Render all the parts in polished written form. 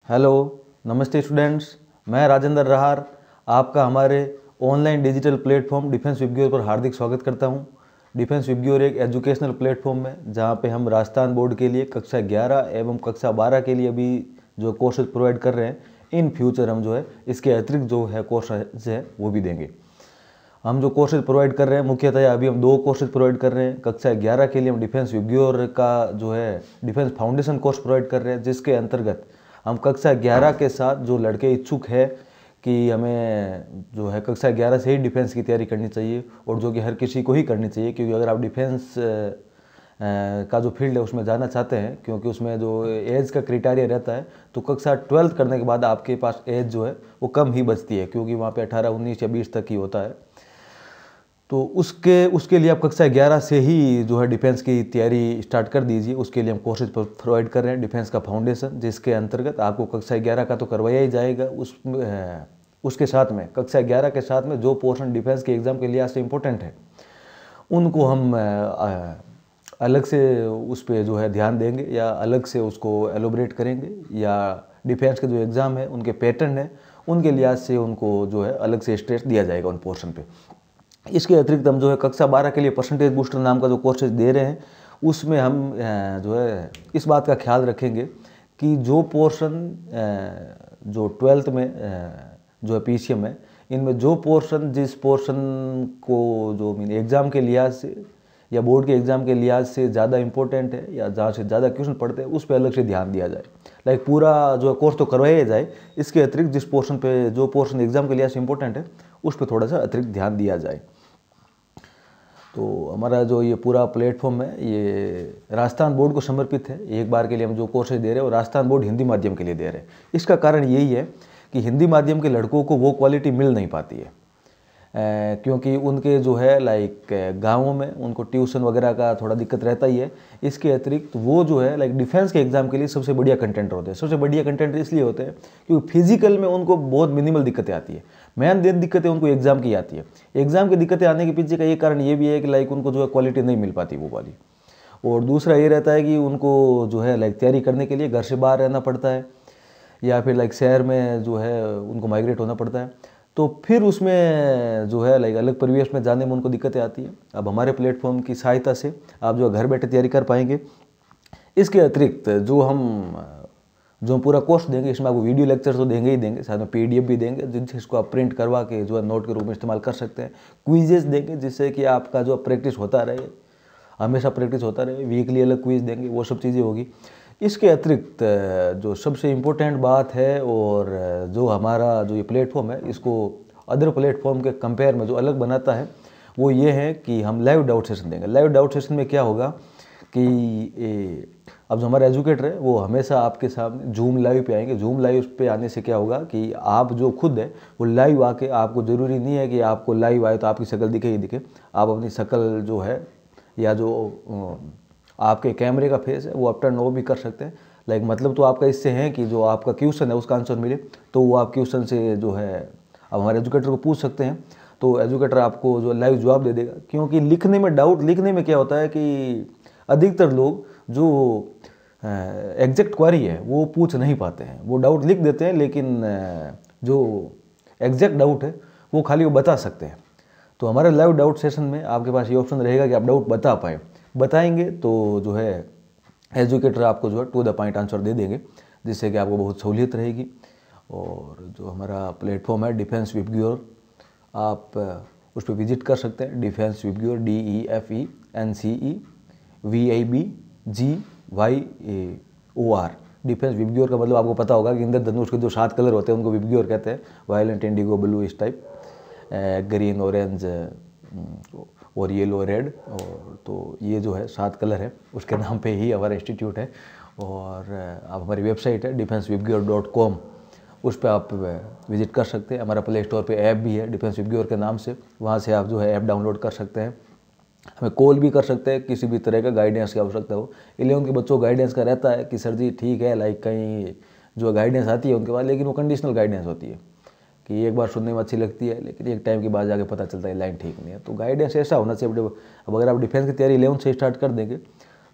Hello, नमस्ते students. मैं राजेंद्र रहार आपका हमारे online digital platform defence VIBGYOR पर हार्दिक स्वागत करता हूं। डिफेंस विबग्योर एक एजुकेशनल प्लेटफॉर्म है जहां पे हम राजस्थान बोर्ड के लिए कक्षा 11 एवं कक्षा 12 के लिए भी जो कोर्सेज प्रोवाइड कर रहे हैं, इन फ्यूचर हम जो है इसके अतिरिक्त जो है कोर्सेज है वो भी देंगे। हम जो कोर्सेज प्रोवाइड कर रहे हैं मुख्यतः अभी हम 2 कोर्सेज प्रोवाइड कर रहे हैं। कक्षा 11 के लिए हम डिफेंस विबग्योर का जो है डिफेंस फाउंडेशन कोर्स प्रोवाइड कर रहे हैं, जिसके अंतर्गत हम कक्षा 11 के साथ जो लड़के इच्छुक है कि हमें जो है कक्षा 11 से ही डिफेंस की तैयारी करनी चाहिए, और जो कि हर किसी को ही करनी चाहिए, क्योंकि अगर आप डिफेंस का जो फील्ड है उसमें जाना चाहते हैं, क्योंकि उसमें जो एज का क्राइटेरिया रहता है, तो कक्षा 12th करने के बाद आपके पास एज जो है वो कम ही बचती है, क्योंकि वहाँ पे 18, 19 या 20 तक ही होता है। तो उसके लिए आप कक्षा 11 से ही जो है डिफेंस की तैयारी स्टार्ट कर दीजिए। उसके लिए हम कोर्सेज प्रोवाइड कर रहे हैं डिफेंस का फाउंडेशन, जिसके अंतर्गत आपको कक्षा 11 का तो करवाया ही जाएगा। उसके साथ में कक्षा 11 के साथ में जो पोर्शन डिफेंस के एग्ज़ाम के लिहाज से इम्पोर्टेंट है उनको हम अलग से उस पर जो है ध्यान देंगे, या अलग से उसको एलोबरेट करेंगे, या डिफेंस के जो एग्ज़ाम है उनके पैटर्न है उनके लिहाज से उनको जो है अलग से स्ट्रेस दिया जाएगा उन पोर्शन पे। इसके अतिरिक्त हम जो है कक्षा 12 के लिए परसेंटेज बूस्टर नाम का जो कोर्सेज दे रहे हैं, उसमें हम जो है इस बात का ख्याल रखेंगे कि जो पोर्शन जो 12th में जो है PCM है, इनमें जो पोर्शन जिस पोर्शन को जो एग्ज़ाम के लिहाज से या बोर्ड के एग्ज़ाम के लिहाज से ज़्यादा इंपॉर्टेंट है, या जहाँ से ज़्यादा क्वेश्चन पढ़ते हैं, उस पर अलग से ध्यान दिया जाए। लाइक पूरा जो कोर्स तो करवाया जाए, इसके अतिरिक्त जिस पोर्शन पे जो पोर्शन एग्ज़ाम के लिहाज से इंपॉर्टेंट है उस पर थोड़ा सा अतिरिक्त ध्यान दिया जाए। तो हमारा जो ये पूरा प्लेटफॉर्म है ये राजस्थान बोर्ड को समर्पित है। एक बार के लिए हम जो कोर्सेज दे रहे हैं वो राजस्थान बोर्ड हिंदी माध्यम के लिए दे रहे हैं। इसका कारण यही है कि हिंदी माध्यम के लड़कों को वो क्वालिटी मिल नहीं पाती है, क्योंकि उनके जो है लाइक गाँवों में उनको ट्यूशन वगैरह का थोड़ा दिक्कत रहता ही है। इसके अतिरिक्त वो जो है लाइक डिफेंस के एग्ज़ाम के लिए सबसे बढ़िया कंटेंटर होते हैं। सबसे बढ़िया कंटेंटर इसलिए होते हैं क्योंकि फिजिकल में उनको बहुत मिनिमल दिक्कतें आती है। मेन दिक्कतें उनको एग्ज़ाम की आती है। एग्ज़ाम की दिक्कतें आने के पीछे का ये कारण ये भी है कि लाइक उनको जो है क्वालिटी नहीं मिल पाती वो वाली। और दूसरा ये रहता है कि उनको जो है लाइक तैयारी करने के लिए घर से बाहर रहना पड़ता है, या फिर लाइक शहर में जो है उनको माइग्रेट होना पड़ता है, तो फिर उसमें जो है लाइक अलग परिवेश में जाने में उनको दिक्कतें आती हैं। अब हमारे प्लेटफॉर्म की सहायता से आप जो घर बैठे तैयारी कर पाएंगे। इसके अतिरिक्त जो हम पूरा कोर्स देंगे, इसमें आपको वीडियो लेक्चर तो देंगे ही देंगे, साथ में PDF भी देंगे जिसको आप प्रिंट करवा के जो है नोट के रूप में इस्तेमाल कर सकते हैं। क्विजेस देंगे जिससे कि आपका जो प्रैक्टिस होता रहे, हमेशा प्रैक्टिस होता रहे। वीकली अलग क्विज देंगे, वो सब चीज़ें होगी। इसके अतिरिक्त जो सबसे इम्पोर्टेंट बात है, और जो हमारा जो ये प्लेटफॉर्म है इसको अदर प्लेटफॉर्म के कंपेयर में जो अलग बनाता है वो ये है कि हम लाइव डाउट सेशन देंगे। लाइव डाउट सेशन में क्या होगा कि अब जो हमारे एजुकेटर है वो हमेशा आपके सामने जूम लाइव पे आएंगे। जूम लाइव पे आने से क्या होगा कि आप जो खुद है वो लाइव आके, आपको ज़रूरी नहीं है कि आपको लाइव आए तो आपकी शक्ल दिखे ही दिखे। आप अपनी शक्ल जो है या जो आपके कैमरे का फेस है वो अप टर्न ऑफ भी कर सकते हैं। लाइक मतलब तो आपका इससे है कि जो आपका क्वेश्चन है उसका आंसर मिले, तो वो आप क्वेश्चन से जो है अब हमारे एजुकेटर को पूछ सकते हैं, तो एजुकेटर आपको जो लाइव जवाब दे देगा। क्योंकि लिखने में डाउट लिखने में क्या होता है कि अधिकतर लोग जो एग्जैक्ट क्वेरी है वो पूछ नहीं पाते हैं, वो डाउट लिख देते हैं, लेकिन जो एग्जैक्ट डाउट है वो खाली वो बता सकते हैं। तो हमारे लाइव डाउट सेशन में आपके पास ये ऑप्शन रहेगा कि आप डाउट बता पाएँ। बताएंगे तो जो है एजुकेटर आपको जो है टू द पॉइंट आंसर दे देंगे, जिससे कि आपको बहुत सहूलियत रहेगी। और जो हमारा प्लेटफॉर्म है डिफेंस विबग्योर, आप उस पर विजिट कर सकते हैं। Defence VIBGYOR DEFENCEVIBGYOR। Defence VIBGYOR का मतलब आपको पता होगा कि इंद्रधनुष के जो 7 कलर होते हैं उनको विबग्योर कहते हैं। वायलेंट, इंडिगो, ब्लू, इस टाइप, ग्रीन, ऑरेंज और येलो, रेड। और तो ये जो है 7 कलर है, उसके नाम पे ही हमारा इंस्टीट्यूट है। और आप हमारी वेबसाइट है defensewibgyor.com, उस पर आप विजिट कर सकते हैं। हमारा प्ले स्टोर पे ऐप भी है डिफेंस विबग्योर के नाम से, वहाँ से आप जो है ऐप डाउनलोड कर सकते हैं। हमें कॉल भी कर सकते हैं किसी भी तरह का गाइडेंस की आवश्यकता हो। 11 के बच्चों को गाइडेंस का रहता है कि सर जी ठीक है, लाइक कहीं जो गाइडेंस आती है उनके बाद, लेकिन वो कंडीशनल गाइडेंस होती है कि एक बार सुनने में अच्छी लगती है, लेकिन एक टाइम के बाद जाके पता चलता है लाइन ठीक नहीं है। तो गाइडेंस ऐसा होना चाहिए। अब अगर आप डिफेंस की तैयारी 11 से स्टार्ट कर देंगे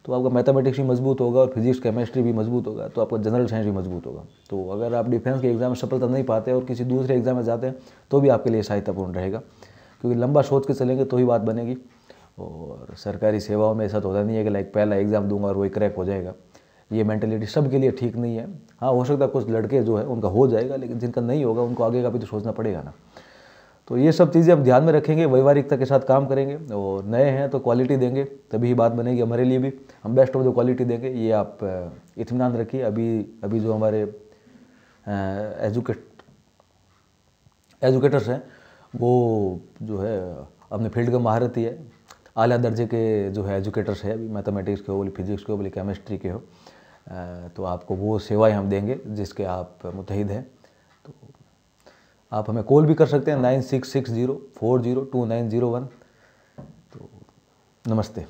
तो आपका मैथमेटिक्स भी मजबूत होगा और फिजिक्स केमिस्ट्री भी मजबूत होगा, तो आपका जनरल साइंस भी मजबूत होगा। तो अगर आप डिफेंस के एग्ज़ाम में सफलता नहीं पाते और किसी दूसरे एग्ज़ाम में जाते हैं तो भी आपके लिए सहायतापूर्ण रहेगा, क्योंकि लंबा सोच के चलेंगे तो ही बात बनेगी। और सरकारी सेवाओं में ऐसा तो होता नहीं है कि लाइक पहला एग्ज़ाम दूंगा और वही क्रैक हो जाएगा। ये मेंटेलिटी सबके लिए ठीक नहीं है। हाँ, हो सकता है कुछ लड़के जो है उनका हो जाएगा, लेकिन जिनका नहीं होगा उनको आगे का भी तो सोचना पड़ेगा ना। तो ये सब चीज़ें हम ध्यान में रखेंगे, व्यवहारिकता के साथ काम करेंगे, और नए हैं तो क्वालिटी देंगे तभी ही बात बनेगी। हमारे लिए भी हम बेस्ट ऑफ द क्वालिटी देंगे, ये आप इत्मीनान रखिए। अभी जो हमारे एजुकेटर्स हैं वो जो है अपने फील्ड का महारथी है, आला दर्जे के जो है एजुकेटर्स है, अभी मैथमेटिक्स के हो, बोले फिजिक्स के हो, बोले केमिस्ट्री के हो, तो आपको वो सेवाएं हम देंगे जिसके आप मुतहिद हैं। तो आप हमें कॉल भी कर सकते हैं 9660402901। तो नमस्ते।